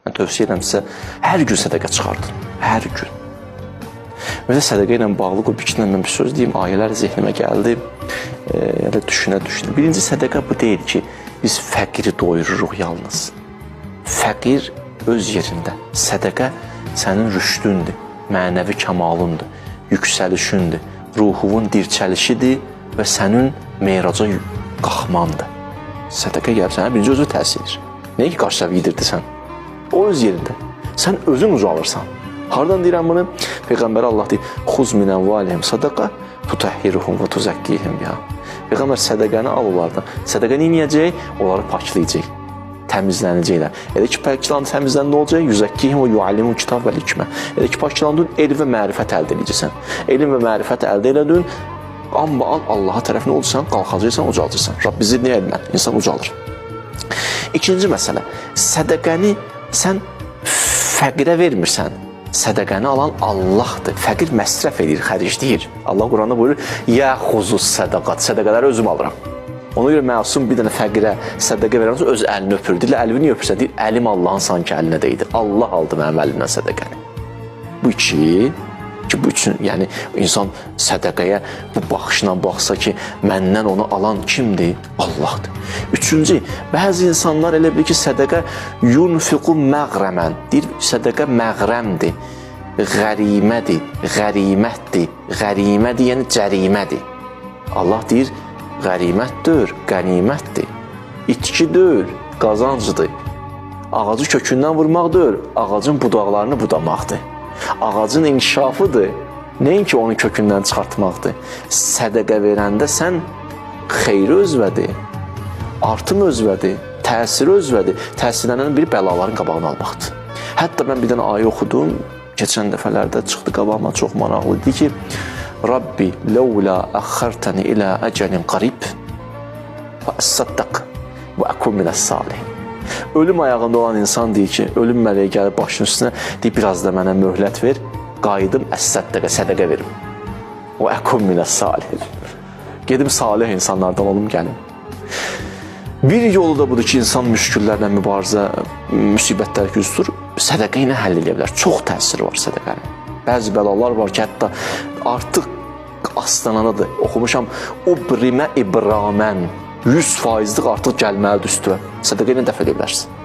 Mən tövsiyə edirəm sizə, hər gün sədəqə çıxardın, hər gün. Mesela sədəqə ilə bağlı o bir bir söz deyim, ayələr zehnimə gəldi, yəni düşünə. Birinci sədəqə bu deyil ki, biz fəqiri doyururuq yalnız. Fəqir öz yerində, sədəqə sənin rüşdündür, mənəvi kəmalındır, yüksəlişindir, ruhuvun dirçəlişidir və sənin meyraca qalxmandır. Sədəqə gəlib sənə birinci özü təsir edir. Nəyə ki, qarşı tərəf yedirdirsən? O öz yerində. Sən özün ucalırsan. Hardan deyirəm bunu? Peyğəmbər Allah deyir, xuz min əmvalihim sədəqə, tutəhhiruhum və tuzakkihim biha. Peyğəmbər sədəqəni al onlardan. Sədəqə neyəcək? Onları paklayacaq, təmizlənəcəklər. Elə ki, paklandı, təmizləndi, nə olacaq? Yüzəkkihim və yuallimun kitab və hikmə. Elə ki, paklandın, elm və mərifət əldə edəcəksən. Elm və mərifət əldə elədin, amma Allaha tərəf nə olursan? Qalxacaqsan, ucalacaqsan. Rabbi zidni elmən, insan ucalır. İkinci məsələ, sədəqəni sən fəqirə vermirsən. Sədəqəni alan Allahdır. Fəqir məsrəf edir, xərcləyir. Allah Quranda buyurur, yəxuzus sədəqat, sədəqələri özüm alıram. Ona görə məsum bir dənə fəqirə sədəqə verəmsə, öz əlini öpür. Deyirlər, əlini niyə öpürsən? Deyir, əlim Allahın sanki əlinə deyir. Allah aldı mənim əlimdən sədəqəni. Bu iki, bu üçün, yəni insan sədəqəyə bu baxışla baxsa ki, məndən onu alan kimdir? Allahdır. Üçüncü, bəzi insanlar elə bilir ki, sədəqə yunfiqu məğrəmən. Deyir, sədəqə məğrəmdir, qərimədir, qərimətdir. Qərimədir, yəni cərimədir. Allah deyir, qərimətdir, qənimətdir. İtkidir, qazancıdır. Ağacı kökündən vurmaqdır, ağacın budaqlarını budamaqdır. Ağacın inkişafıdır, nəinki onun kökündən çıxartmaqdır. Sədəqə verəndə sən xeyri özvədir, artım özvədir, təsiri özvədir. Təsirlənən bir bəlaların qabağını almaqdır. Hətta mən bir dənə ayə oxudum, keçən dəfələrdə çıxdı qabağıma, çox maraqlı. Deyir ki, Rabbi, ləvlə əxxərtəni ilə əcəlin qarib və əs-səddəq və əkum minəs-salihin. Ölüm ayağında olan insan deyir ki, ölüm mələyi gəlib başının üstünə, deyir, biraz da mənə möhlət ver, qayıdım əs-səddəqə, sədəqə verim. O əkum minəs-salihin. Gedim salih insanlardan olum, gəlim. Bir yolu da budur ki, insan müşküllərlə mübarizə, müsibətlər üz tutur, sədəqə ilə həll edə bilər. Çox təsiri var sədəqənin. Bəzi bəlalar var ki, hətta artıq astananadır. Oxumuşam, ubrimə ibramən. 100%'lik artıq gəlməlidir üstüvə. Sədəqə ilə dəf edə bilərsən.